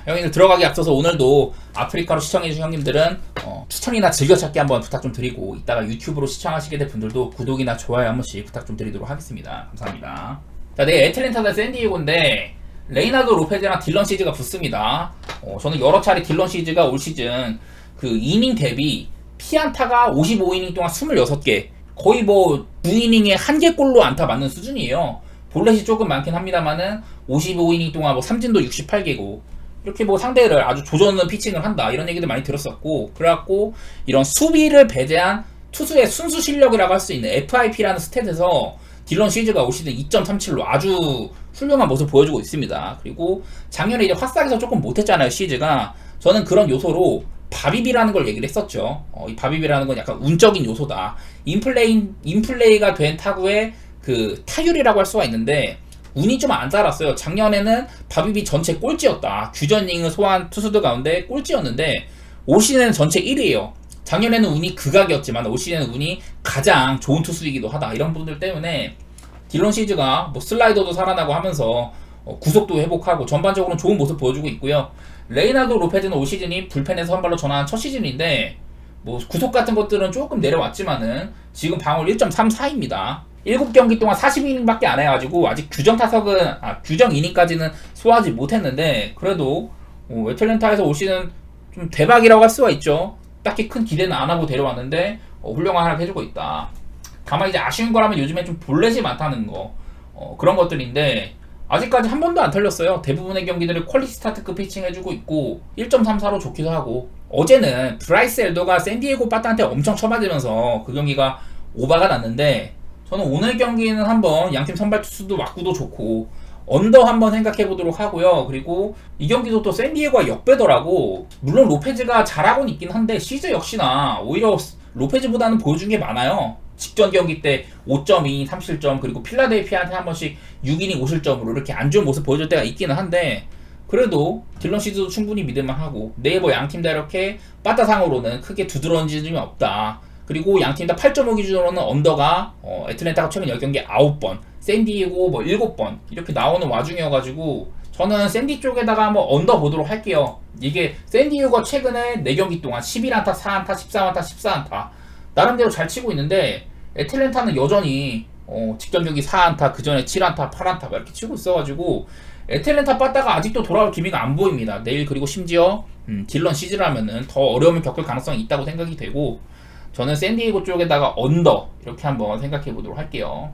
형님들 들어가기 앞서서 오늘도 아프리카로 시청해주신 형님들은 추천이나 즐겨찾기 한번 부탁 좀 드리고, 이따가 유튜브로 시청하시게 될 분들도 구독이나 좋아요 한 번씩 부탁 좀 드리도록 하겠습니다. 감사합니다. 자, 내일 애틀랜타 대 샌디에고인데 레이나드 로페즈랑 딜런 시즈가 붙습니다. 저는 여러 차례 딜런 시즈가 올 시즌 그 이닝 대비 피안타가 55이닝 동안 26개, 거의 뭐 9이닝에 1개 골로 안타 맞는 수준이에요. 볼넷이 조금 많긴 합니다만은 55이닝 동안 뭐 삼진도 68개고, 이렇게 뭐 상대를 아주 조져놓는 피칭을 한다, 이런 얘기도 많이 들었었고, 그래갖고 이런 수비를 배제한 투수의 순수 실력이라고 할 수 있는 FIP라는 스탯에서 딜런 시즈가 올 시즌 2.37로 아주 훌륭한 모습을 보여주고 있습니다. 그리고 작년에 이제 화싹에서 조금 못했잖아요, 시즈가. 저는 그런 요소로 바비비라는 걸 얘기를 했었죠. 이 바비비라는 건 약간 운적인 요소다. 인플레이가 된 타구의 그 타율이라고 할 수가 있는데, 운이 좀 안 자랐어요. 작년에는 바비비 전체 꼴찌였다. 규전닝을 소화한 투수들 가운데 꼴찌였는데 올 시즌은 전체 1위에요. 작년에는 운이 극악이었지만 올 시즌은 운이 가장 좋은 투수이기도 하다. 이런 분들 때문에 딜런 시즈가 뭐 슬라이더도 살아나고 하면서 구속도 회복하고 전반적으로 좋은 모습 보여주고 있고요. 레이나드 로페즈는 올 시즌이 불펜에서 선발로 전환한 첫 시즌인데 뭐 구속 같은 것들은 조금 내려왔지만은 지금 방어율 1.34입니다. 7경기 동안 40이닝밖에 안 해가지고 아직 규정 이닝까지는 소화하지 못했는데, 그래도 애틀랜타에서 올 시즌 좀 대박이라고 할 수가 있죠. 딱히 큰 기대는 안 하고 데려왔는데 훌륭한 활약 해주고 있다. 다만 이제 아쉬운 거라면 요즘에 좀 볼넷이 많다는 거, 그런 것들인데 아직까지 한 번도 안 털렸어요. 대부분의 경기들을 퀄리티 스타트급 피칭 해주고 있고 1.34로 좋기도 하고, 어제는 브라이스 엘더가 샌디에고 빠따한테 엄청 쳐맞으면서 그 경기가 오바가 났는데, 저는 오늘 경기는 한번 양팀 선발 투수도 맞구도 좋고 언더 한번 생각해 보도록 하고요. 그리고 이 경기도 또 샌디에고가 역배더라고. 물론 로페즈가 잘하고는 있긴 한데 시즈 역시나 오히려 로페즈보다는 보여준 게 많아요. 직전 경기 때 5.2, 3실점, 그리고 필라델피아한테 한 번씩 6이닝 5실점으로 이렇게 안 좋은 모습 보여줄 때가 있기는 한데, 그래도 딜런 시즈도 충분히 믿을만 하고, 네이버 양팀 다 이렇게 빠따상으로는 크게 두드러진 점이 없다. 그리고 양팀 다 8.5 기준으로는 언더가 애틀랜타가 최근 10경기 9번, 샌디에고 뭐 7번 이렇게 나오는 와중이어가지고 저는 샌디 쪽에다가 한번 언더 보도록 할게요. 이게 샌디에고가 최근에 4경기 동안 11안타, 4안타, 14안타, 14안타 나름대로 잘 치고 있는데, 애틀랜타는 여전히 직전 경기 4안타, 그 전에 7안타, 8안타 이렇게 치고 있어가지고 애틀랜타 빠따가 아직도 돌아올 기미가 안 보입니다. 내일 그리고 심지어 딜런 시즈라면은 더 어려움을 겪을 가능성이 있다고 생각이 되고, 저는 샌디에고 쪽에다가 언더 이렇게 한번 생각해 보도록 할게요.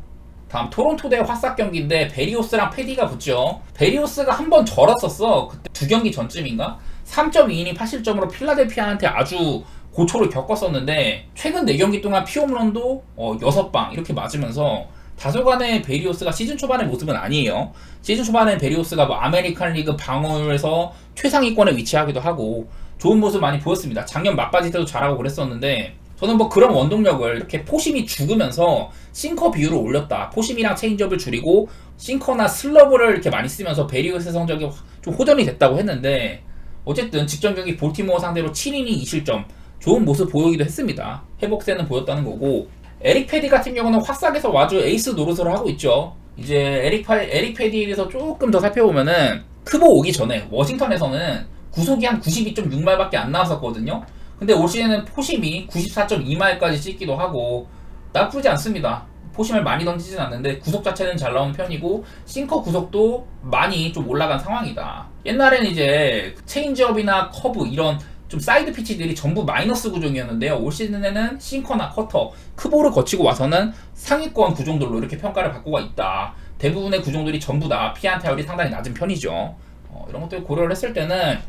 다음 토론토 대 화싹 경기인데 베리오스랑 패디가 붙죠. 베리오스가 한번 절었었어. 그때 2경기 전쯤인가? 3.2이닝 8실점으로 필라델피아한테 아주 고초를 겪었었는데, 최근 4경기 동안 피홈런도 6방 이렇게 맞으면서 다소간의 베리오스가 시즌 초반의 모습은 아니에요. 시즌 초반에 베리오스가 뭐 아메리칸 리그 방어율에서 최상위권에 위치하기도 하고 좋은 모습 많이 보였습니다. 작년 막바지 때도 잘하고 그랬었는데, 저는 뭐 그런 원동력을 이렇게 포심이 죽으면서 싱커 비율을 올렸다. 포심이랑 체인지업을 줄이고 싱커나 슬러브를 이렇게 많이 쓰면서 베리오스의 성적이 좀 호전이 됐다고 했는데, 어쨌든 직전 경기 볼티모어 상대로 7이닝 2실점 좋은 모습 보이기도 했습니다. 회복세는 보였다는 거고, 에릭 패디 같은 경우는 화싹에서 아주 에이스 노릇을 하고 있죠. 이제 에릭 패디에 대해서 조금 더 살펴보면은 크보 오기 전에 워싱턴에서는 구속이 한 92.6마일밖에 안 나왔었거든요. 근데 올 시즌은 포심이 94.2마일까지 찍기도 하고 나쁘지 않습니다. 포심을 많이 던지진 않는데 구속 자체는 잘 나오는 편이고 싱커 구속도 많이 좀 올라간 상황이다. 옛날에는 이제 체인지업이나 커브 이런 좀 사이드 피치들이 전부 마이너스 구종이었는데요. 올 시즌에는 싱커나 커터, 크보를 거치고 와서는 상위권 구종들로 이렇게 평가를 받고 있다. 대부분의 구종들이 전부 다 피안타율이 상당히 낮은 편이죠. 이런 것들 고려를 했을 때는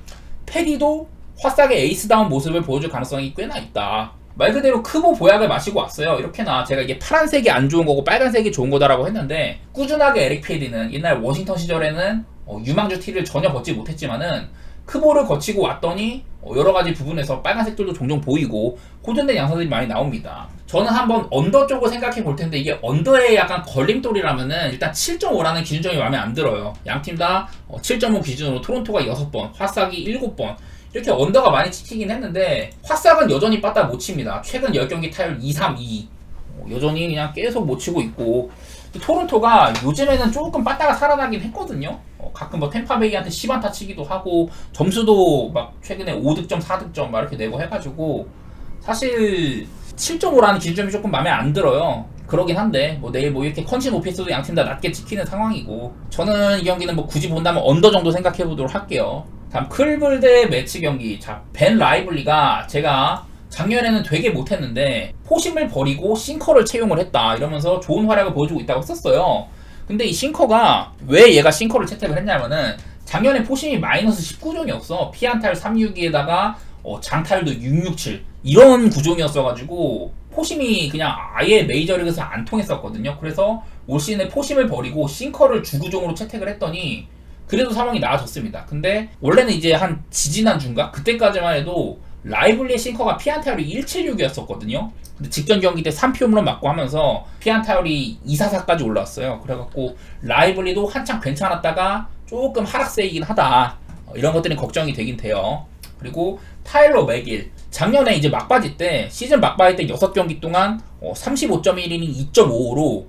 패디도 화싹의 에이스다운 모습을 보여줄 가능성이 꽤나 있다. 말 그대로 크보 보약을 마시고 왔어요. 이렇게나 제가 이게 파란색이 안 좋은 거고 빨간색이 좋은 거다라고 했는데, 꾸준하게 에릭 패디는 옛날 워싱턴 시절에는 유망주 티를 전혀 벗지 못했지만은 크보를 거치고 왔더니 여러 가지 부분에서 빨간색들도 종종 보이고 호전된 양상들이 많이 나옵니다. 저는 한번 언더 쪽을 생각해 볼 텐데, 이게 언더에 약간 걸림돌이라면은 일단 7.5라는 기준점이 마음에 안 들어요. 양팀 다 7.5 기준으로 토론토가 6번, 화싹이 7번 이렇게 언더가 많이 찍히긴 했는데, 화싹은 여전히 빠따 못 칩니다. 최근 10경기 타율 2.32 여전히 그냥 계속 못 치고 있고, 토론토가 요즘에는 조금 빠따가 살아나긴 했거든요. 가끔 뭐 템파베이한테 10안타 치기도 하고 점수도 막 최근에 5득점 4득점 막 이렇게 내고 해가지고 사실 7.5라는 기준점이 조금 마음에 안 들어요. 그러긴 한데 뭐 내일 뭐 이렇게 컨신 오피스도 양팀 다 낮게 찍히는 상황이고 저는 이 경기는 뭐 굳이 본다면 언더 정도 생각해 보도록 할게요. 다음 클블 대 매치 경기. 자, 벤 라이블리가 제가 작년에는 되게 못했는데 포심을 버리고 싱커를 채용을 했다 이러면서 좋은 활약을 보여주고 있다고 썼어요. 근데 이 싱커가 왜 얘가 싱커를 채택을 했냐면은 작년에 포심이 마이너스 19종이었어. 피안타율 362에다가 장타율도 667 이런 구종이었어가지고 포심이 그냥 아예 메이저리그에서 안 통했었거든요. 그래서 올 시즌에 포심을 버리고 싱커를 주구종으로 채택을 했더니 그래도 상황이 나아졌습니다. 근데 원래는 이제 한 지지난주인가 그때까지만 해도 라이블리의 싱커가 피안타율이 176이었었거든요. 근데 직전 경기 때 3피 홈런 맞고 하면서 피안타율이 244까지 올라왔어요. 그래갖고 라이블리도 한창 괜찮았다가 조금 하락세이긴 하다. 이런 것들이 걱정이 되긴 돼요. 그리고 타일러 맥일. 작년에 이제 막바지 때, 시즌 막바지 때 6경기 동안 35.1이닝 2.55로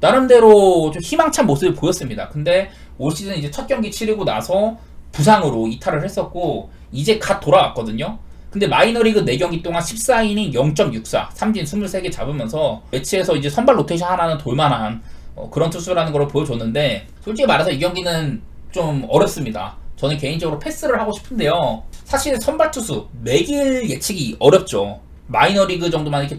나름대로 좀 희망찬 모습을 보였습니다. 근데 올 시즌 이제 첫 경기 치르고 나서 부상으로 이탈을 했었고 이제 갓 돌아왔거든요. 근데 마이너리그 4경기 동안 14이닝 0.64 삼진 23개 잡으면서 매치에서 이제 선발 로테이션 하나는 돌만한 그런 투수라는 걸 보여줬는데 솔직히 말해서 이 경기는 좀 어렵습니다. 저는 개인적으로 패스를 하고 싶은데요. 사실 선발 투수 맥일 예측이 어렵죠. 마이너리그 정도만 이렇게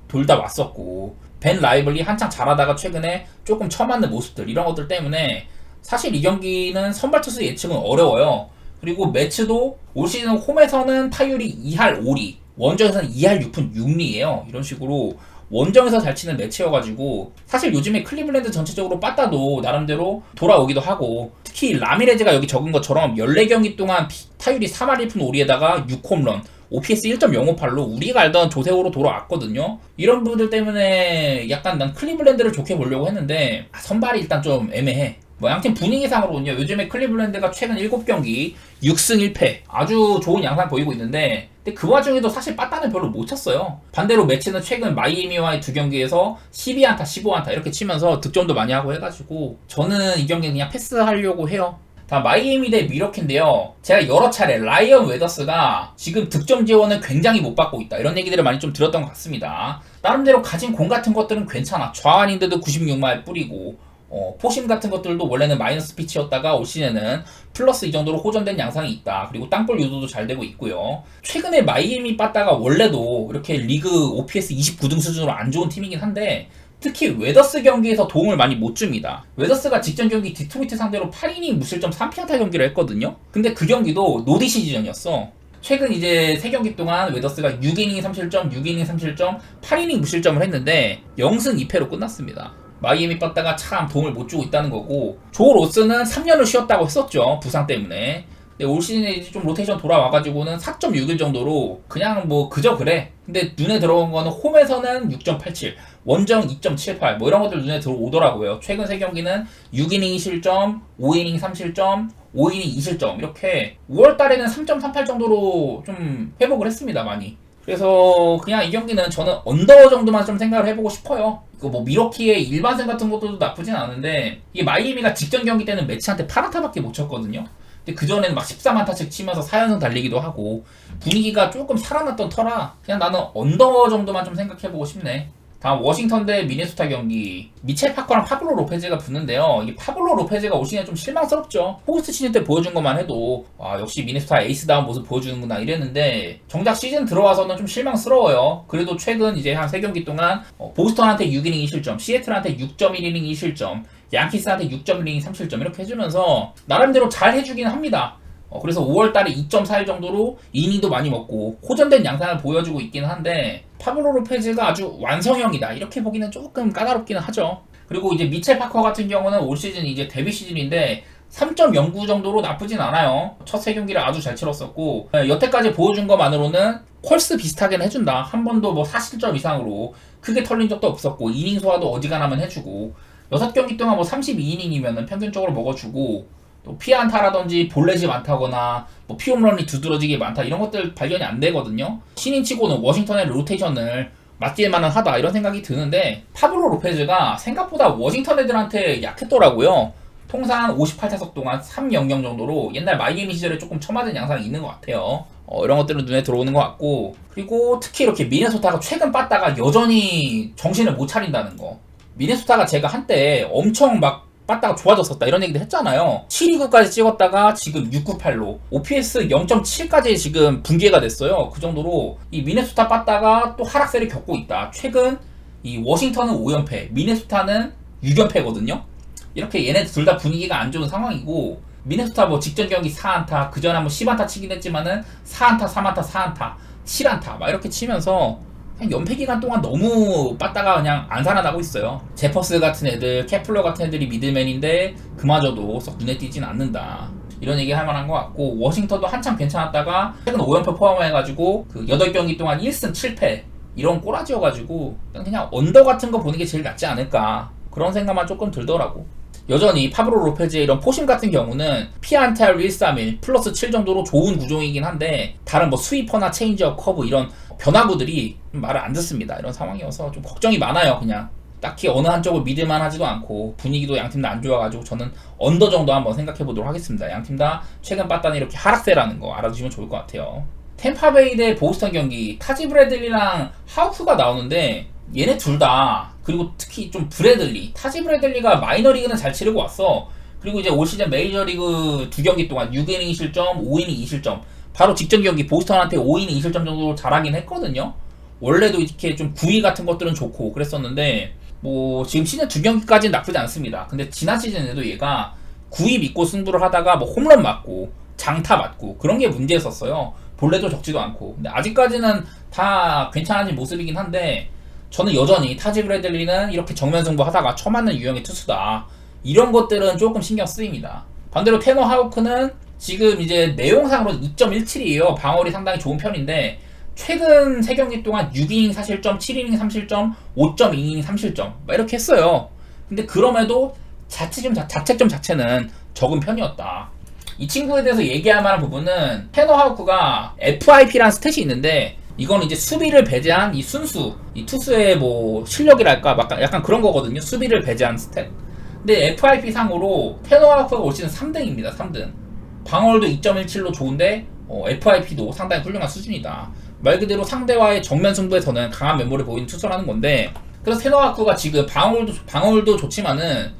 돌다 왔었고 벤 라이블리 한창 잘하다가 최근에 조금 처맞는 모습들 이런 것들 때문에 사실 이 경기는 선발 투수 예측은 어려워요. 그리고 매치도 올 시즌 홈에서는 타율이 2할 5리, 원정에서는 2할 6푼 6리예요. 이런 식으로 원정에서 잘 치는 매치여가지고 사실 요즘에 클리블랜드 전체적으로 빠따도 나름대로 돌아오기도 하고 특히 라미레즈가 여기 적은 것처럼 14경기 동안 타율이 3할 1푼 5리에다가 6홈런 OPS 1.058로 우리가 알던 조세호로 돌아왔거든요. 이런 부분들 때문에 약간 난 클리블랜드를 좋게 보려고 했는데 선발이 일단 좀 애매해. 뭐 양팀 분위기상으로는요. 요즘에 클리블랜드가 최근 7경기 6승 1패 아주 좋은 양상 보이고 있는데 근데 그 와중에도 사실 빠따는 별로 못 쳤어요. 반대로 매치는 최근 마이애미와의 2경기에서 12안타 15안타 이렇게 치면서 득점도 많이 하고 해가지고 저는 이 경기 그냥 패스하려고 해요. 다음 마이애미 대 미러키인데요. 제가 여러 차례 라이언 웨더스가 지금 득점 지원을 굉장히 못 받고 있다 이런 얘기들을 많이 좀 들었던 것 같습니다. 나름대로 가진 공 같은 것들은 괜찮아. 좌완인데도 96마일 뿌리고 포심 같은 것들도 원래는 마이너스 피치였다가 올 시즌에는 플러스 이 정도로 호전된 양상이 있다. 그리고 땅볼 유도도 잘 되고 있고요. 최근에 마이애미 빠따가 원래도 이렇게 리그 OPS 29등 수준으로 안 좋은 팀이긴 한데 특히 웨더스 경기에서 도움을 많이 못 줍니다. 웨더스가 직전 경기 디트로이트 상대로 8이닝 무실점 3피안타 경기를 했거든요. 근데 그 경기도 노디 시즌이었어. 최근 이제 3경기 동안 웨더스가 6이닝 3실점, 6이닝 3실점, 8이닝 무실점을 했는데 0승 2패로 끝났습니다. 마이애미 빠따가 참 도움을 못 주고 있다는 거고 조 로스는 3년을 쉬었다고 했었죠. 부상 때문에. 근데 올 시즌에 이제 좀 로테이션 돌아와가지고는 4.61 정도로 그냥 뭐 그저 그래. 근데 눈에 들어온 거는 홈에서는 6.87, 원정 2.78 뭐 이런 것들 눈에 들어오더라고요. 최근 3경기는 6이닝 2실점, 5이닝 3실점, 5이닝 2실점 이렇게 5월달에는 3.38 정도로 좀 회복을 했습니다. 많이. 그래서 그냥 이 경기는 저는 언더 정도만 좀 생각을 해보고 싶어요. 이거 뭐 미러키의 일반戦같은 것도 나쁘진 않은데 이게 마이애미가 직전 경기 때는 매치한테 8안타밖에 못 쳤거든요. 근데 그전에는 막 13안타씩 치면서 4연승 달리기도 하고 분위기가 조금 살아났던 터라 그냥 나는 언더 정도만 좀 생각해보고 싶네. 다음 워싱턴 대 미네소타 경기. 미첼 파커랑 파블로 로페즈가 붙는데요. 이게 파블로 로페즈가 올 시즌에 좀 실망스럽죠. 포스트 시즌 때 보여준 것만 해도 역시 미네소타 에이스다운 모습 보여주는구나 이랬는데 정작 시즌 들어와서는 좀 실망스러워요. 그래도 최근 이제 한 3경기 동안 보스턴한테 6이닝 2실점, 시애틀한테 6.1이닝 2실점, 양키스한테 6.1이닝 3실점 이렇게 해주면서 나름대로 잘 해주긴 합니다. 그래서 5월달에 2.41 정도로 이닝도 많이 먹고 호전된 양상을 보여주고 있긴 한데 파블로 로페즈가 아주 완성형이다 이렇게 보기는 조금 까다롭기는 하죠. 그리고 이제 미첼 파커 같은 경우는 올 시즌 이제 데뷔 시즌인데 3.09 정도로 나쁘진 않아요. 첫 3경기를 아주 잘 치렀었고 여태까지 보여준 것만으로는 콜스 비슷하게는 해준다. 한 번도 뭐 4실점 이상으로 크게 털린 적도 없었고 이닝 소화도 어지간하면 해주고 6경기 동안 뭐 32이닝이면 평균적으로 먹어주고 또 피안타라든지 볼넷이 많다거나 뭐 피홈런이 두드러지게 많다 이런 것들 발견이 안 되거든요. 신인 치고는 워싱턴의 로테이션을 맞길만은 하다 이런 생각이 드는데 파블로 로페즈가 생각보다 워싱턴 애들한테 약했더라고요. 통산 58타석 동안 300 정도로 옛날 마이애미 시절에 조금 처맞은 양상이 있는 것 같아요. 이런 것들은 눈에 들어오는 것 같고, 그리고 특히 이렇게 미네소타가 최근 빠따가 여전히 정신을 못 차린다는 거. 미네소타가 제가 한때 엄청 막 빠따가 좋아졌었다 이런 얘기도 했잖아요. 729까지 찍었다가 지금 698로 OPS 0.7까지 지금 붕괴가 됐어요. 그 정도로 이 미네소타 빠따가 또 하락세를 겪고 있다. 최근 이 워싱턴은 5연패, 미네소타는 6연패거든요. 이렇게 얘네 둘 다 분위기가 안 좋은 상황이고, 미네소타 뭐 직전 경기 4안타, 그 전에 한번 10안타 치긴 했지만은 4안타, 3안타, 4안타, 7안타 막 이렇게 치면서 그냥 연패 기간 동안 너무 빠따가 그냥 안 살아나고 있어요. 제퍼스 같은 애들, 케플러 같은 애들이 미들맨인데 그마저도 썩 눈에 띄진 않는다. 이런 얘기 할 만한 것 같고, 워싱턴도 한참 괜찮았다가 최근 5연패 포함해가지고 그 8경기 동안 1승 7패 이런 꼬라지여가지고 그냥 언더 같은 거 보는 게 제일 낫지 않을까 그런 생각만 조금 들더라고. 여전히 파브로 로페즈의 이런 포심 같은 경우는 피안타율 131 플러스 7 정도로 좋은 구종이긴 한데, 다른 뭐 스위퍼나 체인지업 커브 이런 변화구들이 말을 안 듣습니다. 이런 상황이어서 좀 걱정이 많아요. 그냥 딱히 어느 한쪽을 믿을만 하지도 않고, 분위기도 양팀 다 안 좋아가지고 저는 언더 정도 한번 생각해 보도록 하겠습니다. 양팀 다 최근 빠따는 이렇게 하락세라는 거 알아두시면 좋을 것 같아요. 템파베이 대 보스턴 경기, 타지 브래들리랑 하우크가 나오는데 얘네 둘 다, 그리고 특히 좀 브래들리, 타지 브래들리가 마이너리그는 잘 치르고 왔어. 그리고 이제 올 시즌 메이저리그 2경기 동안 6이닝 2실점, 5이닝 2실점, 바로 직전 경기 보스턴한테 5이닝 2실점 정도 잘하긴 했거든요. 원래도 이렇게 좀 구위 같은 것들은 좋고 그랬었는데, 뭐 지금 시즌 2경기까지는 나쁘지 않습니다. 근데 지난 시즌에도 얘가 구위 믿고 승부를 하다가 뭐 홈런 맞고 장타 맞고 그런 게 문제였었어요. 볼넷도 적지도 않고. 근데 아직까지는 다 괜찮아진 모습이긴 한데, 저는 여전히 타지 브래들리는 이렇게 정면 승부 하다가 처맞는 유형의 투수다. 이런 것들은 조금 신경 쓰입니다. 반대로 테너 하우크는 지금 이제 내용상으로 2.17이에요. 방어율이 상당히 좋은 편인데, 최근 3경기 동안 6이닝 4실점, 7이닝 3실점, 5.2이닝 3실점 막 이렇게 했어요. 근데 그럼에도 자책점 자체는 적은 편이었다. 이 친구에 대해서 얘기할 만한 부분은, 테너 하우크가 FIP라는 스탯이 있는데, 이건 이제 수비를 배제한 이 순수, 이 투수의 뭐 실력이랄까 약간 그런 거거든요. 수비를 배제한 스탯. 근데 FIP 상으로 테너 하우크가 올 시즌 3등입니다. 3등. 방어율도 2.17로 좋은데 FIP도 상당히 훌륭한 수준이다. 말 그대로 상대와의 정면 승부에서는 강한 면모를 보이는 투수라는 건데, 그래서 테너 하우크가 지금 방어율도 좋지만은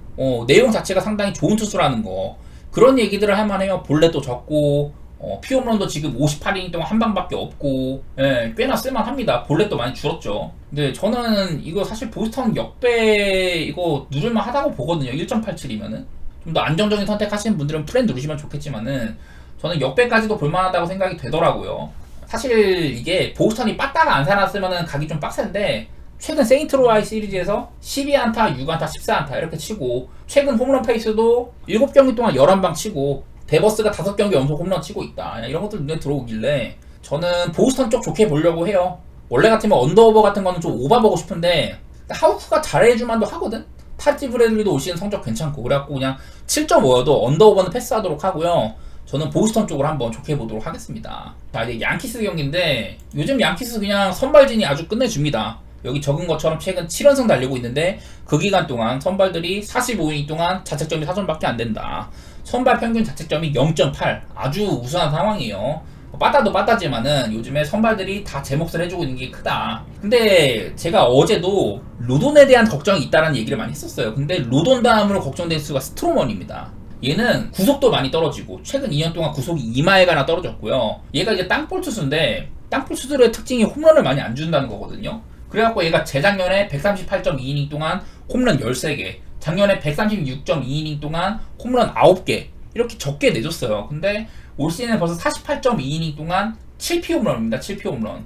내용 자체가 상당히 좋은 투수라는 거, 그런 얘기들을 할 만해요. 볼넷도 적고 피홈런도 지금 58이닝 동안 한 방밖에 없고, 예, 꽤나 쓸만합니다. 볼넷도 많이 줄었죠. 근데 저는 이거 사실 보스턴 역배 이거 누를만 하다고 보거든요. 1.87이면은 좀 더 안정적인 선택하시는 분들은 프렌 누르시면 좋겠지만은, 저는 역배까지도 볼만하다고 생각이 되더라고요. 사실 이게 보스턴이 빠따가 안 살았으면은 가기 좀 빡센데, 최근 세인트로이 시리즈에서 12안타, 6안타, 14안타 이렇게 치고, 최근 홈런 페이스도 7경기 동안 11방 치고, 데버스가 5경기 연속 홈런 치고 있다. 이런 것들 눈에 들어오길래 저는 보스턴 쪽 좋게 보려고 해요. 원래 같으면 언더오버 같은 거는 좀 오바보고 싶은데, 하우크가 잘해줄만도 하거든? 타지 브래들리도 올 시즌 성적 괜찮고, 그래갖고 그냥 7.5여도 언더오버는 패스하도록 하고요. 저는 보스턴 쪽을 한번 좋게 보도록 하겠습니다. 자, 이제 양키스 경기인데, 요즘 양키스 그냥 선발진이 아주 끝내줍니다. 여기 적은 것처럼 최근 7연승 달리고 있는데, 그 기간 동안 선발들이 45이닝 동안 자책점이 4점밖에 안 된다. 선발 평균 자책점이 0.8, 아주 우수한 상황이에요. 빠따도 빠따지만은 요즘에 선발들이 다 제 몫을 해주고 있는 게 크다. 근데 제가 어제도 로돈에 대한 걱정이 있다는 얘기를 많이 했었어요. 근데 로돈 다음으로 걱정된 수가 스트로먼입니다. 얘는 구속도 많이 떨어지고, 최근 2년 동안 구속이 2마일가나 떨어졌고요. 얘가 이제 땅볼 투수인데, 땅볼 투수들의 특징이 홈런을 많이 안 준다는 거거든요. 그래갖고 얘가 재작년에 138.2이닝 동안 홈런 13개, 작년에 136.2이닝 동안 홈런 9개 이렇게 적게 내줬어요. 근데 올 시즌에 벌써 48.2이닝 동안 7피 홈런입니다. 7피 홈런.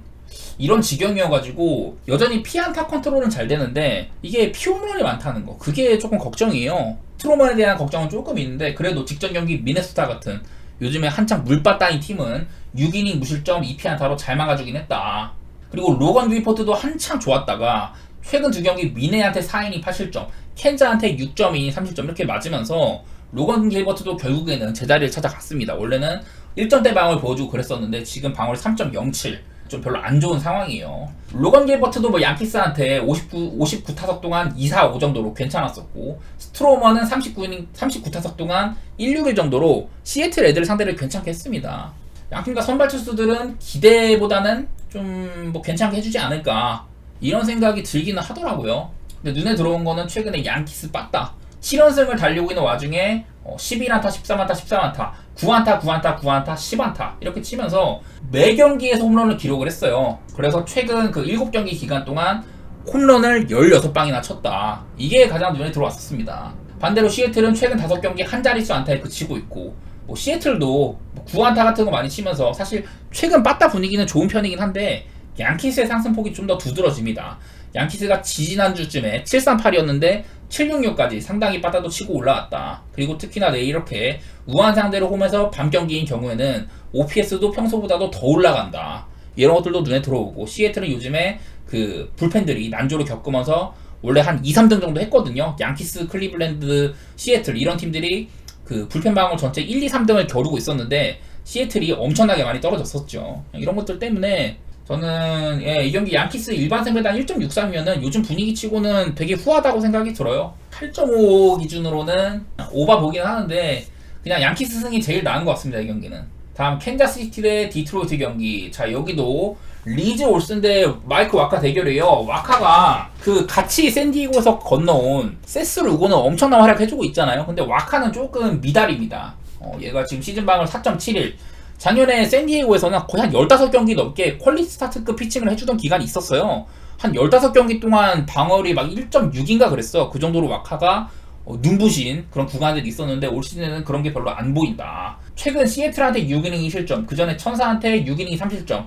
이런 지경이어가지고 여전히 피안타 컨트롤은 잘 되는데, 이게 피 홈런이 많다는 거, 그게 조금 걱정이에요. 트로먼에 대한 걱정은 조금 있는데, 그래도 직전 경기 미네소타 같은 요즘에 한창 물바다인 팀은 6이닝 무실점 2피안타로 잘 막아주긴 했다. 그리고 로건 리포트도 한창 좋았다가 최근 2경기 미네한테 4이닝 8실점, 켄자한테 6.2이닝 3실점 이렇게 맞으면서 로건 길버트도 결국에는 제자리를 찾아갔습니다. 원래는 1점대 방어를 보여주고 그랬었는데, 지금 방어를 3.07, 좀 별로 안 좋은 상황이에요. 로건 길버트도 뭐 양키스한테 59타석 동안 2-4-5 정도로 괜찮았었고, 스트로머는 39타석 동안 1-6일 정도로 시애틀 애들 상대를 괜찮게 했습니다. 양팀과 선발 투수들은 기대보다는 좀 뭐 괜찮게 해주지 않을까 이런 생각이 들기는 하더라고요. 근데 눈에 들어온 거는 최근에 양키스 빠따 7연승을 달리고 있는 와중에 11안타, 13안타, 13안타, 9안타, 9안타, 9안타, 10안타 이렇게 치면서 매 경기에서 홈런을 기록을 했어요. 그래서 최근 그 7경기 기간 동안 홈런을 16방이나 쳤다. 이게 가장 눈에 들어왔었습니다. 반대로 시애틀은 최근 5경기 한 자릿수 안타에 그치고 있고, 뭐 시애틀도 9안타 같은 거 많이 치면서 사실 최근 빠따 분위기는 좋은 편이긴 한데 양키스의 상승폭이 좀 더 두드러집니다. 양키스가 지지난주쯤에 738이었는데 766까지 상당히 빠따도 치고 올라왔다. 그리고 특히나 내일 이렇게 우한 상대로 홈에서 밤 경기인 경우에는 OPS도 평소보다도 더 올라간다. 이런 것들도 눈에 들어오고, 시애틀은 요즘에 그 불펜들이 난조를 겪으면서 원래 한 2-3등 정도 했거든요. 양키스, 클리블랜드, 시애틀 이런 팀들이 그 불펜 방어 전체 1, 2, 3등을 겨루고 있었는데 시애틀이 엄청나게 많이 떨어졌었죠. 이런 것들 때문에 저는 이 경기 양키스 일반 승배당 1.63이면은 요즘 분위기 치고는 되게 후하다고 생각이 들어요. 8.5 기준으로는 오바 보긴 하는데 그냥 양키스 승이 제일 나은 것 같습니다. 이 경기는. 다음 캔자스시티 대 디트로이트 경기. 자, 여기도 리즈 올슨 대 마이크 와카 대결이에요. 와카가 그 같이 샌디에고에서 건너온 세스 루고는 엄청난 활약 해주고 있잖아요. 근데 와카는 조금 미달입니다. 얘가 지금 시즌 방을 4.71. 작년에 샌디에고에서는 거의 한 15경기 넘게 퀄리티 스타트급 피칭을 해주던 기간이 있었어요. 한 15경기 동안 방어율이 막 1.6인가 그랬어. 그 정도로 와카가 눈부신 그런 구간들이 있었는데 올 시즌에는 그런 게 별로 안 보인다. 최근 시애틀한테 6이닝 2실점, 그 전에 천사한테 6이닝 3실점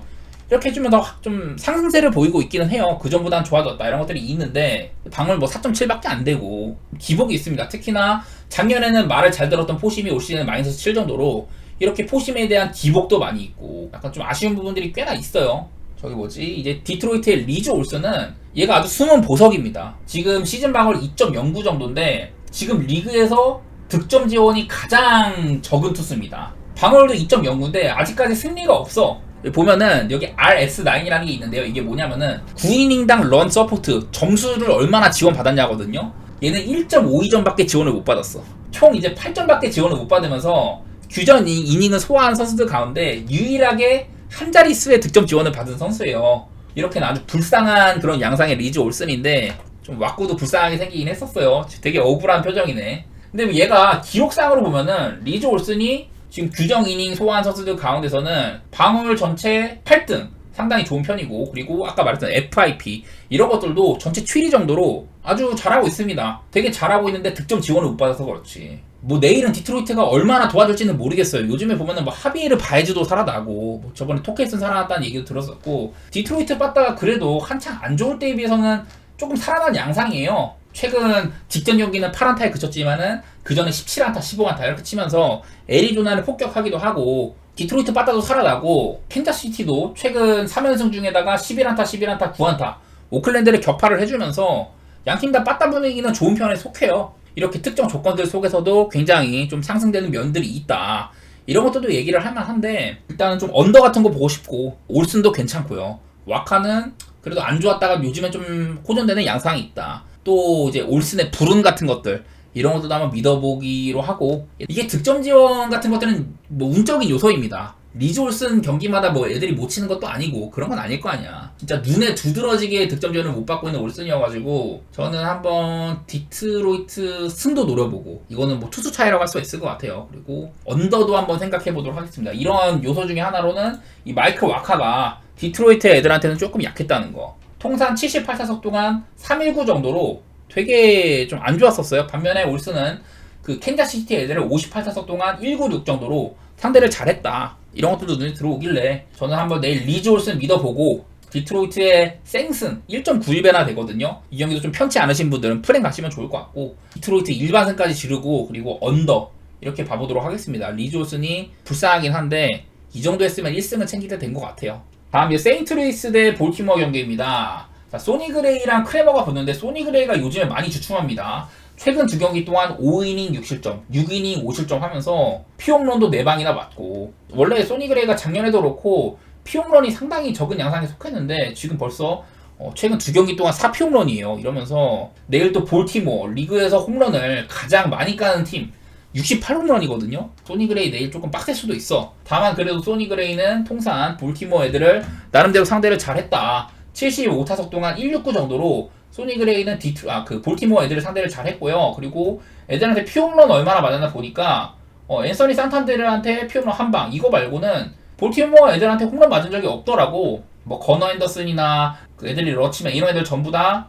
이렇게 해주면 더 좀 상승세를 보이고 있기는 해요. 그 전보단 좋아졌다 이런 것들이 있는데 방어율 뭐 4.7밖에 안 되고 기복이 있습니다. 특히나 작년에는 말을 잘 들었던 포심이 올 시즌에 마이너스 7 정도로 이렇게 포심에 대한 기복도 많이 있고 약간 좀 아쉬운 부분들이 꽤나 있어요. 저기 뭐지, 이제 디트로이트의 리즈 올슨은 얘가 아주 숨은 보석입니다. 지금 시즌 방어율 2.09 정도인데 지금 리그에서 득점 지원이 가장 적은 투수입니다. 방어율도 2.09인데 아직까지 승리가 없어. 보면은 여기 RS9이라는 게 있는데요. 이게 뭐냐면은 9이닝당 런 서포트 점수를 얼마나 지원받았냐거든요. 얘는 1.52점밖에 지원을 못 받았어. 총 이제 8점밖에 지원을 못 받으면서 규전 이닝을 소화한 선수들 가운데 유일하게 한 자릿수의 득점 지원을 받은 선수예요. 이렇게는 아주 불쌍한 그런 양상의 리즈 올슨인데 좀 왁구도 불쌍하게 생기긴 했었어요. 되게 억울한 표정이네. 근데 얘가 기록상으로 보면은 리즈 올슨이 지금 규정 이닝 소화한 선수들 가운데서는 방어율 전체 8등 상당히 좋은 편이고, 그리고 아까 말했던 FIP 이런 것들도 전체 7위 정도로 아주 잘하고 있습니다. 되게 잘하고 있는데 득점 지원을 못 받아서 그렇지. 뭐 내일은 디트로이트가 얼마나 도와줄지는 모르겠어요. 요즘에 보면은 뭐 하비에르 바에즈도 살아나고 뭐 저번에 토케이슨 살아났다는 얘기도 들었었고, 디트로이트 빠따가 그래도 한창 안 좋을 때에 비해서는 조금 살아난 양상이에요. 최근 직전 경기는 8안타에 그쳤지만은 그 전에 17안타, 15안타 이렇게 치면서 애리조나를 폭격하기도 하고, 디트로이트 빠따도 살아나고, 캔자스시티도 최근 3연승 중에다가 11안타, 11안타, 9안타 오클랜드를 격파를 해주면서 양팀 다 빠따 분위기는 좋은 편에 속해요. 이렇게 특정 조건들 속에서도 굉장히 좀 상승되는 면들이 있다. 이런 것들도 얘기를 할 만한데 일단은 좀 언더 같은 거 보고 싶고, 올슨도 괜찮고요. 와카는 그래도 안 좋았다가 요즘에 좀 호전되는 양상이 있다. 또 이제 올슨의 불운 같은 것들 이런 것도 한번 믿어보기로 하고, 이게 득점 지원 같은 것들은 뭐 운적인 요소입니다. 리즈 올슨 경기마다 뭐 애들이 못 치는 것도 아니고 그런 건 아닐 거 아니야. 진짜 눈에 두드러지게 득점 지원을 못 받고 있는 올슨이어가지고 저는 한번 디트로이트 승도 노려보고, 이거는 뭐 투수 차이라고 할 수 있을 것 같아요. 그리고 언더도 한번 생각해 보도록 하겠습니다. 이런 요소 중에 하나로는 이 마이크 와카가 디트로이트 애들한테는 조금 약했다는 거. 통산 78타석 동안 319 정도로 되게 좀 안 좋았었어요. 반면에 올슨은 그 캔자스시티 애들을 58타석 동안 196 정도로 상대를 잘했다. 이런 것들도 눈에 들어오길래 저는 한번 내일 리즈 올슨 믿어보고, 디트로이트의 생승 1.91배나 되거든요. 이 경기도 좀 편치 않으신 분들은 프랭 가시면 좋을 것 같고, 디트로이트 일반승까지 지르고 그리고 언더 이렇게 봐보도록 하겠습니다. 리즈 올슨이 불쌍하긴 한데 이 정도 했으면 1승은 챙길 때 된 것 같아요. 다음 이제 세인트루이스 대 볼티모어 경기입니다. 자, 소니 그레이랑 크레머가 붙는데 소니 그레이가 요즘에 많이 주춤합니다. 최근 두 경기 동안 5이닝 6실점, 6이닝 5실점 하면서 피홈런도 4방이나 맞고, 원래 소니 그레이가 작년에도 그렇고 피홈런이 상당히 적은 양상에 속했는데 지금 벌써 최근 2경기 동안 4피홈런이에요. 이러면서 내일 또 볼티모어 리그에서 홈런을 가장 많이 까는 팀 68홈런이거든요. 소니 그레이 내일 조금 빡셀 수도 있어. 다만 그래도 소니 그레이는 통산 볼티모어 애들을 나름대로 상대를 잘했다. 75타석 동안 169 정도로 소니 그레이는 볼티모어 애들을 상대를 잘했고요. 그리고 애들한테 피홈런 얼마나 맞았나 보니까 앤서니 산탄데르한테 피홈런 한 방, 이거 말고는 볼티모어 애들한테 홈런 맞은 적이 없더라고. 뭐 거너 앤더슨이나 그 애들이 러치맨 이런 애들 전부 다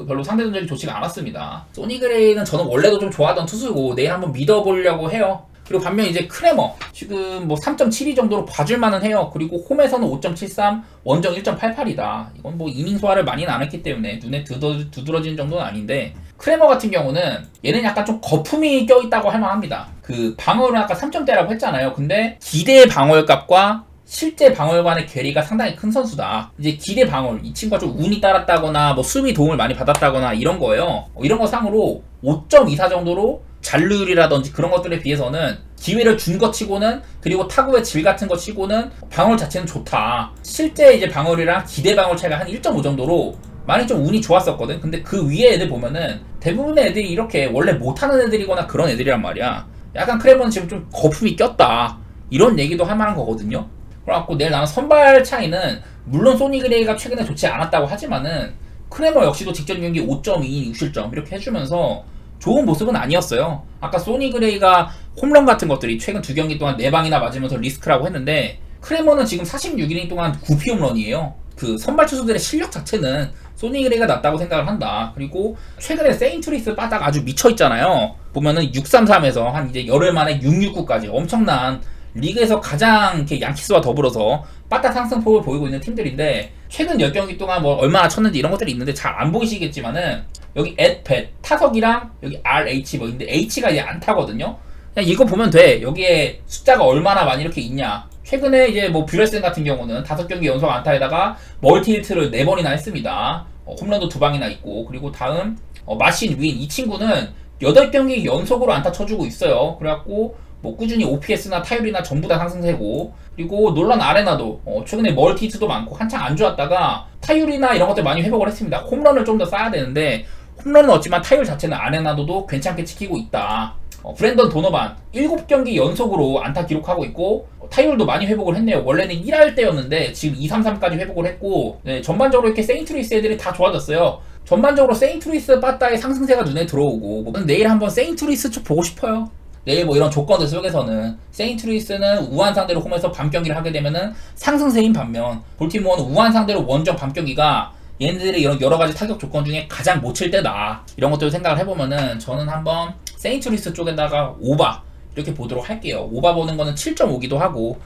별로 상대 전적이 좋지가 않았습니다. 소니 그레이는 저는 원래도 좀 좋아하던 투수고 내일 한번 믿어보려고 해요. 그리고 반면 이제 크레머 지금 뭐 3.72 정도로 봐줄만은 해요. 그리고 홈에서는 5.73, 원정 1.88이다. 이건 뭐 이닝 소화를 많이는 안 했기 때문에 눈에 두드러지는 정도는 아닌데, 크레머 같은 경우는 얘는 약간 좀 거품이 껴있다고 할 만합니다. 그 방어율은 아까 3점대라고 했잖아요. 근데 기대 방어율값과 실제 방어율 간의 괴리가 상당히 큰 선수다. 이제 기대 방어율, 이 친구가 좀 운이 따랐다거나 뭐 수비 도움을 많이 받았다거나 이런 거예요. 이런 거 상으로 5.24 정도로 잔루율이라든지 그런 것들에 비해서는 기회를 준 것 치고는, 그리고 타구의 질 같은 것 치고는 방어율 자체는 좋다. 실제 이제 방어율이랑 기대 방어율 차이가 한 1.5 정도로 많이 좀 운이 좋았었거든. 근데 그 위에 애들 보면은 대부분의 애들이 이렇게 원래 못하는 애들이거나 그런 애들이란 말이야. 약간 크레머는 지금 좀 거품이 꼈다, 이런 얘기도 할 만한 거거든요. 그래갖고 내일 나는 선발 차이는 물론 소니 그레이가 최근에 좋지 않았다고 하지만은 크레머 역시도 직전 경기 5.2 6실점 이렇게 해주면서 좋은 모습은 아니었어요. 아까 소니 그레이가 홈런 같은 것들이 최근 2경기 동안 4방이나 맞으면서 리스크라고 했는데, 크레머는 지금 46이닝 동안 9피홈런이에요. 그 선발 투수들의 실력 자체는 소니 그레이가 낫다고 생각을 한다. 그리고 최근에 세인트루이스 바닥 아주 미쳐있잖아요. 보면은 633에서 한 이제 열흘 만에 669까지 엄청난 리그에서 가장 이렇게 양키스와 더불어서 빠따 상승폭을 보이고 있는 팀들인데, 최근 10경기 동안 뭐 얼마나 쳤는지 이런 것들이 있는데 잘 안 보이시겠지만은 여기 @뱃 타석이랑 여기 RH 뭐 있는데 H가 이제 안 타거든요. 그냥 이거 보면 돼. 여기에 숫자가 얼마나 많이 이렇게 있냐. 최근에 이제 뭐 뷰레슨 같은 경우는 5경기 연속 안타에다가 멀티히트를 4번이나 했습니다. 홈런도 2방이나 있고, 그리고 다음 마신 윈, 이 친구는 8경기 연속으로 안타 쳐주고 있어요. 그래갖고 뭐 꾸준히 OPS나 타율이나 전부 다 상승세고, 그리고 놀란 아레나도 최근에 멀티히트도 많고 한창 안 좋았다가 타율이나 이런 것들 많이 회복을 했습니다. 홈런을 좀 더 쏴야 되는데 홈런은 없지만 타율 자체는 아레나도도 괜찮게 지키고 있다. 브랜던 도너반 7경기 연속으로 안타 기록하고 있고 타율도 많이 회복을 했네요. 원래는 1할 때였는데 지금 233까지 회복을 했고, 네, 전반적으로 이렇게 세인트루이스 애들이 다 좋아졌어요. 전반적으로 세인트루이스 빠따의 상승세가 눈에 들어오고, 뭐 내일 한번 세인트루이스 쪽 보고 싶어요. 내일 뭐 이런 조건들 속에서는 세인트루이스는 우한 상대로 홈에서 밤 경기를 하게 되면은 상승세인 반면, 볼티모어는 우한 상대로 원정 밤 경기가 얘네들의 이런 여러 가지 타격 조건 중에 가장 못 칠 때다. 이런 것들을 생각을 해보면은 저는 한번 세인트루이스 쪽에다가 오바 이렇게 보도록 할게요. 오바 보는 거는 7.5기도 하고,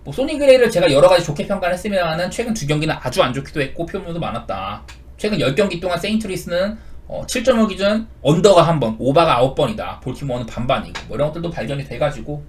뭐 소니 그레이를 제가 여러 가지 좋게 평가를 했습니다만은 최근 2경기는 아주 안 좋기도 했고 피홈런도 많았다. 최근 10경기 동안 세인트루이스는 7.5 기준 언더가 1번, 오바가 9번이다. 볼티모어는 반반이고, 뭐 이런 것들도 발견이 돼가지고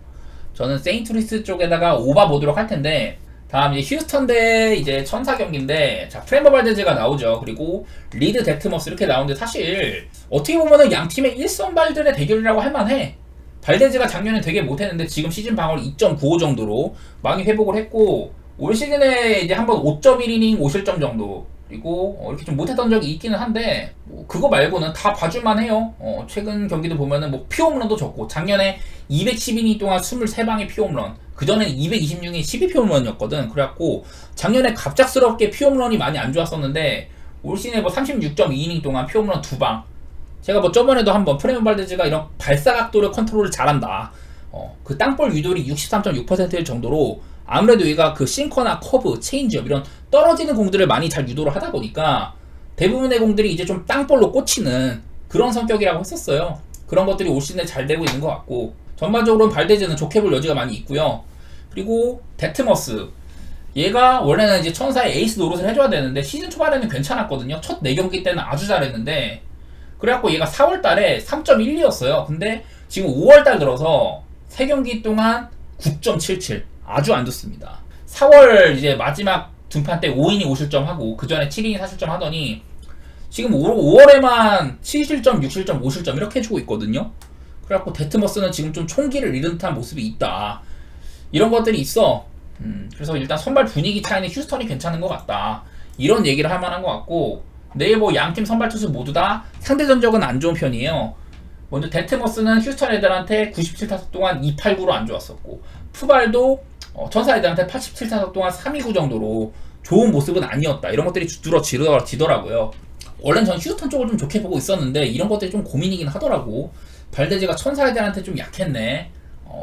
저는 세인트루이스 쪽에다가 오바 보도록 할 텐데, 다음 이제 휴스턴 대 이제 천사 경기인데, 자 프레머 발데즈가 나오죠. 그리고 리드 데트머스 이렇게 나오는데, 사실 어떻게 보면은 양 팀의 1선발들의 대결이라고 할 만해. 발데즈가 작년에 되게 못했는데 지금 시즌 방어를 2.95 정도로 많이 회복을 했고, 올 시즌에 이제 한번 5.1이닝 5실점 정도, 그리고 이렇게 좀 못했던 적이 있기는 한데 뭐 그거 말고는 다 봐줄만 해요. 최근 경기도 보면은 뭐 피홈런도 적고, 작년에 212이닝 동안 23방의 피홈런, 그전에는 226이 12피홈런이었거든. 그래갖고 작년에 갑작스럽게 피홈런이 많이 안 좋았었는데 올 시즌에 뭐 36.2이닝 동안 피홈런 2방. 제가 뭐 저번에도 한번 프레모 발데즈가 이런 발사 각도를 컨트롤을 잘한다, 그 땅볼 유도율이 63.6%일 정도로 아무래도 얘가 그 싱커나 커브, 체인지업 이런 떨어지는 공들을 많이 잘 유도를 하다 보니까 대부분의 공들이 이제 좀 땅볼로 꽂히는 그런 성격이라고 했었어요. 그런 것들이 올 시즌에 잘 되고 있는 것 같고, 전반적으로는 발데즈는 좋게 볼 여지가 많이 있고요. 그리고 데트머스, 얘가 원래는 이제 천사의 에이스 노릇을 해줘야 되는데 시즌 초반에는 괜찮았거든요. 첫 4경기 때는 아주 잘했는데, 그래갖고 얘가 4월달에 3.12였어요. 근데 지금 5월달 들어서 3경기 동안 9.77, 아주 안 좋습니다. 4월 이제 마지막 등판 때 5이닝 5실점 하고 그 전에 7이닝 4실점 하더니 지금 5월에만 7실점, 6실점, 5실점 이렇게 해주고 있거든요. 그래갖고 데트머스는 지금 좀 총기를 잃은 듯한 모습이 있다. 이런 것들이 있어. 그래서 일단 선발 분위기 차이는 휴스턴이 괜찮은 것 같다. 이런 얘기를 할 만한 것 같고, 내일 뭐 양팀 선발 투수 모두 다 상대 전적은 안 좋은 편이에요. 먼저 데트머스는 휴스턴 애들한테 97타석 동안 289로 안 좋았었고, 푸발도 천사 애들한테 87타석 동안 329 정도로 좋은 모습은 아니었다. 이런 것들이 두드러지더라고요. 원래는 전 휴스턴 쪽을 좀 좋게 보고 있었는데 이런 것들이 좀 고민이긴 하더라고. 발데즈가 천사 애들한테 좀 약했네.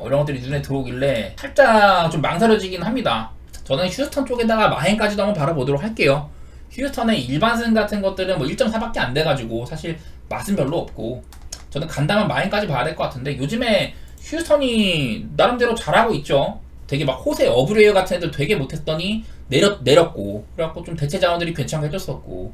이런 것들이 눈에 들어오길래 살짝 좀 망설여지긴 합니다. 저는 휴스턴 쪽에다가 마행까지도 한번 바라보도록 할게요. 휴스턴의 일반승 같은 것들은 뭐 1.4밖에 안 돼가지고 사실 맛은 별로 없고, 저는 간다면 마행까지 봐야 될 것 같은데 요즘에 휴스턴이 나름대로 잘하고 있죠. 되게 막 호세 어브레이어 같은 애들 되게 못했더니 내렸고, 그래갖고 좀 대체 자원들이 괜찮게 해줬었고,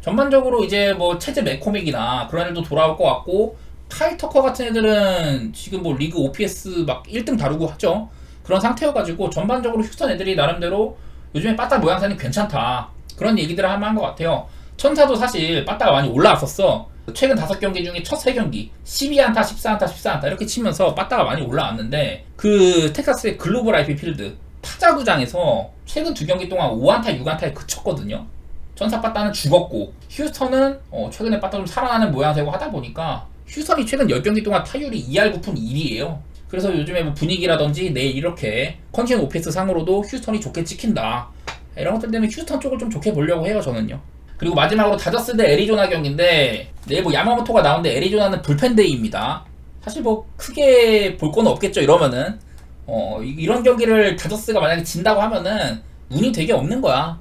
전반적으로 이제 뭐 체제 맥코믹이나 그런 애들도 돌아올 것 같고, 카일 터커 같은 애들은 지금 뭐 리그 OPS 막 1등 다루고 하죠. 그런 상태여가지고 전반적으로 휴스턴 애들이 나름대로 요즘에 빠따 모양새는 괜찮다, 그런 얘기들을 할 만한 것 같아요. 천사도 사실 빠따가 많이 올라왔었어. 최근 5경기 중에 첫 3경기 12안타, 14안타, 14안타 이렇게 치면서 빠따가 많이 올라왔는데, 그 텍사스의 글로벌 IP 필드 타자구장에서 최근 2경기 동안 5안타, 6안타에 그쳤거든요. 천사 빠따는 죽었고, 휴스턴은 최근에 빠따 좀 살아나는 모양새고 하다 보니까 휴스턴이 최근 10경기 동안 타율이 2할 9푼 1이에요. 그래서 요즘에 뭐 분위기라든지 내일 이렇게 컨디션 오피스 상으로도 휴스턴이 좋게 찍힌다, 이런 것들 때문에 휴스턴 쪽을 좀 좋게 보려고 해요, 저는요. 그리고 마지막으로 다저스 대 애리조나 경기인데, 내일 뭐 야마모토가 나오는데 애리조나는 불펜데이입니다. 사실 뭐 크게 볼 건 없겠죠. 이러면은 이런 경기를 다저스가 만약에 진다고 하면은 운이 되게 없는 거야.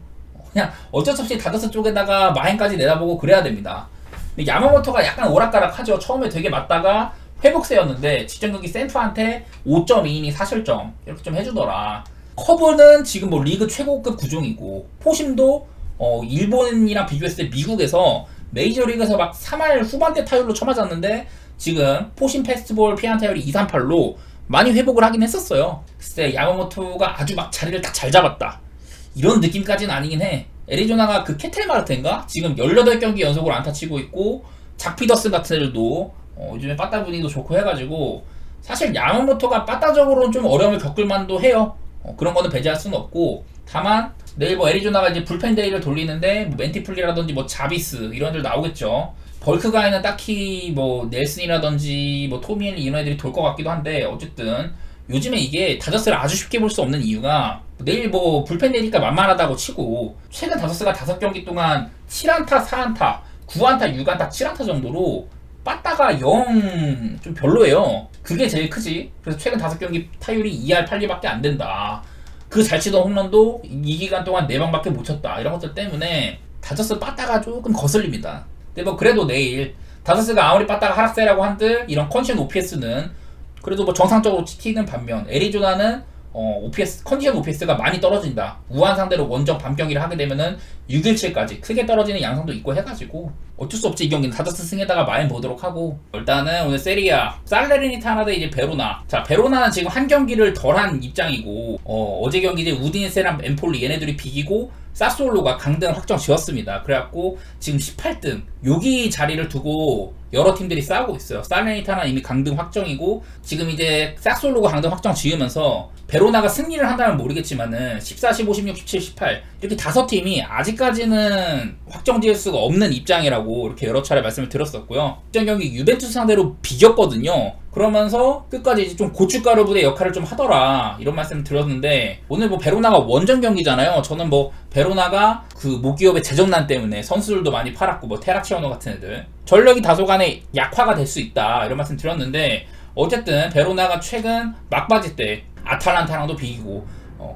그냥 어쩔 수 없이 다저스 쪽에다가 마행까지 내다보고 그래야 됩니다. 근데 야마모토가 약간 오락가락하죠. 처음에 되게 맞다가 회복세였는데 직전 경기 샌프한테 5.2이니 4실점 이렇게 좀 해주더라. 커브는 지금 뭐 리그 최고급 구종이고, 포심도 일본이랑 비교했을 때 미국에서 메이저리그에서 막 3할 후반대 타율로 쳐맞았는데 지금 포심 패스트볼 피안 타율이 238로 많이 회복을 하긴 했었어요. 글쎄 야마모토가 아주 막 자리를 딱 잘 잡았다, 이런 느낌까지는 아니긴 해. 애리조나가 그 캐틀 마르텐가 지금 18경기 연속으로 안타 치고 있고, 작 피더슨 같은 애들도 요즘에 빠따 분위기도 좋고 해가지고 사실 야마모토가 빠따적으로는 좀 어려움을 겪을 만도 해요. 그런 거는 배제할 수는 없고, 다만 내일 뭐 애리조나가 이제 불펜데이를 돌리는데 뭐 멘티플리라든지 뭐 자비스 이런 애들 나오겠죠. 벌크가에는 딱히 뭐 넬슨이라든지 뭐 토미엘 이런 애들이 돌 것 같기도 한데, 어쨌든 요즘에 이게 다저스를 아주 쉽게 볼 수 없는 이유가, 내일 뭐 불펜 내니까 만만하다고 치고 최근 다저스가 5경기 동안 7안타, 4안타, 9안타, 6안타, 7안타 정도로 빠따가 영 좀 별로예요. 그게 제일 크지. 그래서 최근 5경기 타율이 2할 8리밖에 안 된다. 그 잘 치던 홈런도 이 기간 동안 4방밖에 못 쳤다. 이런 것들 때문에 다저스 빠따가 조금 거슬립니다. 근데 뭐 그래도 내일 다저스가 아무리 빠따가 하락세라고 한들 이런 컨디션 OPS는 그래도 뭐 정상적으로 지키는 반면, 애리조나는 OPS, 컨디션 OPS가 많이 떨어진다. 우한 상대로 원정 밤경기를 하게 되면은 6일치까지 크게 떨어지는 양상도 있고 해가지고 어쩔 수 없지. 이 경기는 다저스 승에다가 마인 보도록 하고, 일단은 오늘 세리아 살레르니타나 대 이제 베로나. 자, 베로나는 지금 한 경기를 덜한 입장이고, 어제 경기 이제 우디네세랑 엠폴리 얘네들이 비기고 사스올로가 강등 확정 지었습니다. 그래갖고 지금 18등 여기 자리를 두고 여러 팀들이 싸우고 있어요. 살레르니타나는 이미 강등 확정이고, 지금 이제 사스올로가 강등 확정 지으면서 베로나가 승리를 한다면 모르겠지만은 14, 15, 16, 17, 18 이렇게 5팀이 아직까지는 확정 지을 수가 없는 입장이라고 이렇게 여러 차례 말씀을 드렸었고요. 이전 경기 유벤투스 상대로 비겼거든요. 그러면서 끝까지 이제 좀 고춧가루 부대 역할을 좀 하더라, 이런 말씀을 드렸는데, 오늘 뭐 베로나가 원정 경기잖아요. 저는 뭐 베로나가 그 모기업의 재정난 때문에 선수들도 많이 팔았고 뭐 테라치아노 같은 애들 전력이 다소간에 약화가 될 수 있다, 이런 말씀 드렸는데, 어쨌든 베로나가 최근 막바지 때 아탈란타랑도 비기고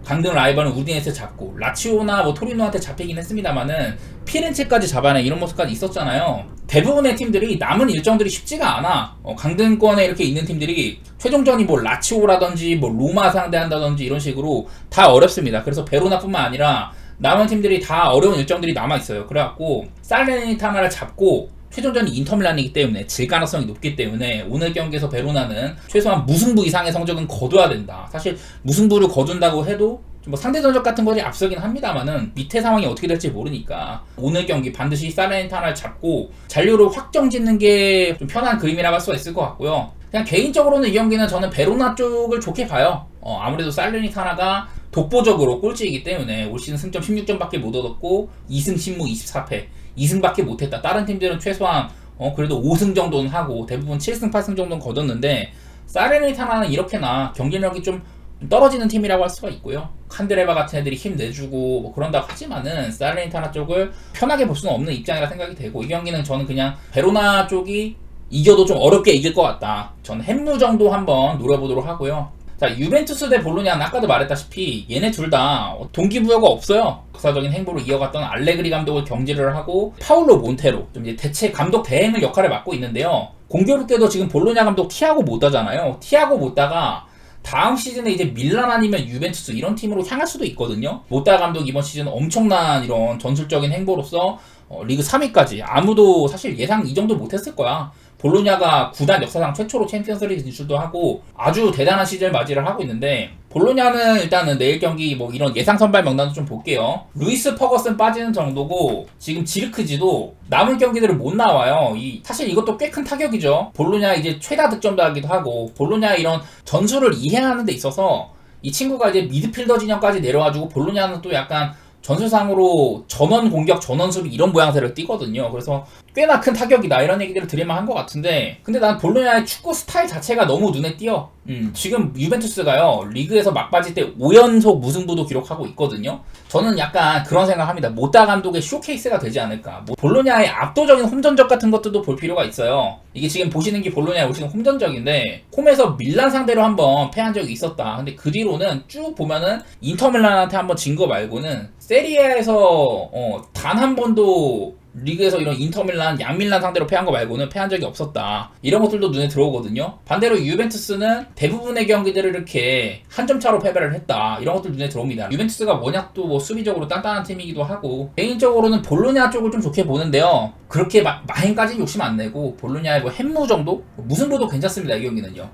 강등 라이벌은 우디네세 잡고 라치오나 뭐 토리노한테 잡히긴 했습니다만은 피렌체까지 잡아내 이런 모습까지 있었잖아요. 대부분의 팀들이 남은 일정들이 쉽지가 않아. 강등권에 이렇게 있는 팀들이 최종전이 뭐 라치오라든지 뭐 로마 상대한다든지 이런 식으로 다 어렵습니다. 그래서 베로나뿐만 아니라 남은 팀들이 다 어려운 일정들이 남아있어요. 그래갖고 살레르니타나를 잡고 최종전이 인터밀란이기 때문에 질 가능성이 높기 때문에 오늘 경기에서 베로나는 최소한 무승부 이상의 성적은 거둬야 된다. 사실 무승부를 거둔다고 해도 뭐 상대 전적 같은 것이 앞서긴 합니다만은 밑에 상황이 어떻게 될지 모르니까 오늘 경기 반드시 살레르니타나를 잡고 잔류를 확정 짓는 게 좀 편한 그림이라고 할 수가 있을 것 같고요. 그냥 개인적으로는 이 경기는 저는 베로나 쪽을 좋게 봐요. 아무래도 살레르니타나가 독보적으로 꼴찌이기 때문에 올 시즌 승점 16점밖에 못 얻었고 2승 10무 24패 2승밖에 못했다. 다른 팀들은 최소한 그래도 5승 정도는 하고 대부분 7승 8승 정도는 거뒀는데 사레르니타나는 이렇게나 경기력이 좀 떨어지는 팀이라고 할 수가 있고요. 칸드레바 같은 애들이 힘내주고 뭐 그런다고 하지만은 사레르니타나 쪽을 편하게 볼 수는 없는 입장이라 생각이 되고 이 경기는 저는 그냥 베로나 쪽이 이겨도 좀 어렵게 이길 것 같다. 저는 햄무 정도 한번 노려보도록 하고요. 자, 유벤투스 대 볼로냐는 아까도 말했다시피 얘네 둘 다 동기부여가 없어요. 역사적인 행보를 이어갔던 알레그리 감독을 경질을 하고 파울로 몬테로 좀 이제 대체 감독 대행을 역할을 맡고 있는데요. 공교롭게도 지금 볼로냐 감독 티아고 모다잖아요. 티아고 모다가 다음 시즌에 이제 밀란 아니면 유벤투스 이런 팀으로 향할 수도 있거든요. 모다 감독 이번 시즌 엄청난 이런 전술적인 행보로서 리그 3위까지 아무도 사실 예상 이 정도 못했을 거야. 볼로냐가 구단 역사상 최초로 챔피언스리그 진출도 하고 아주 대단한 시즌을 맞이를 하고 있는데 볼로냐는 일단은 내일 경기 뭐 이런 예상 선발 명단도 좀 볼게요. 루이스 퍼거슨 빠지는 정도고 지금 지르크지도 남은 경기들을 못 나와요. 사실 이것도 꽤 큰 타격이죠. 볼로냐 이제 최다 득점도 하기도 하고 볼로냐 이런 전술을 이행하는 데 있어서 이 친구가 이제 미드필더 진영까지 내려와주고 볼로냐는 또 약간 전술상으로 전원 공격, 전원 수비 이런 모양새를 띠거든요. 그래서 꽤나 큰 타격이다 이런 얘기들을 드릴만 한 것 같은데 근데 난 볼로냐의 축구 스타일 자체가 너무 눈에 띄어. 지금 유벤투스가요 리그에서 막바지 때 5연속 무승부도 기록하고 있거든요. 저는 약간 그런 생각합니다. 모타 감독의 쇼케이스가 되지 않을까. 뭐 볼로냐의 압도적인 홈전적 같은 것들도 볼 필요가 있어요. 이게 지금 보시는 게 볼로냐의 오시는 홈전적인데 홈에서 밀란 상대로 한번 패한 적이 있었다. 근데 그 뒤로는 쭉 보면은 인터밀란한테 한번 진 거 말고는 세리에에서 단 한 번도 리그에서 이런 인터밀란, 양밀란 상대로 패한 거 말고는 패한 적이 없었다. 이런 것들도 눈에 들어오거든요. 반대로 유벤투스는 대부분의 경기들을 이렇게 한 점 차로 패배를 했다. 이런 것들 눈에 들어옵니다. 유벤투스가 워낙 또 뭐 수비적으로 단단한 팀이기도 하고 개인적으로는 볼로냐 쪽을 좀 좋게 보는데요. 그렇게 마행까지는 욕심 안 내고 볼로냐의 뭐 햄무 정도? 무승부도 괜찮습니다. 이 경기는요.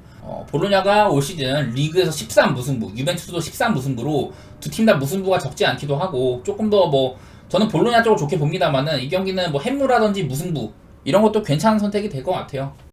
볼로냐가 올 시즌 리그에서 13무승부, 유벤투스도 13무승부로 두 팀 다 무승부가 적지 않기도 하고 조금 더 저는 볼로냐 쪽을 좋게 봅니다만은 이 경기는 뭐 햄무라든지 무승부 이런 것도 괜찮은 선택이 될 것 같아요.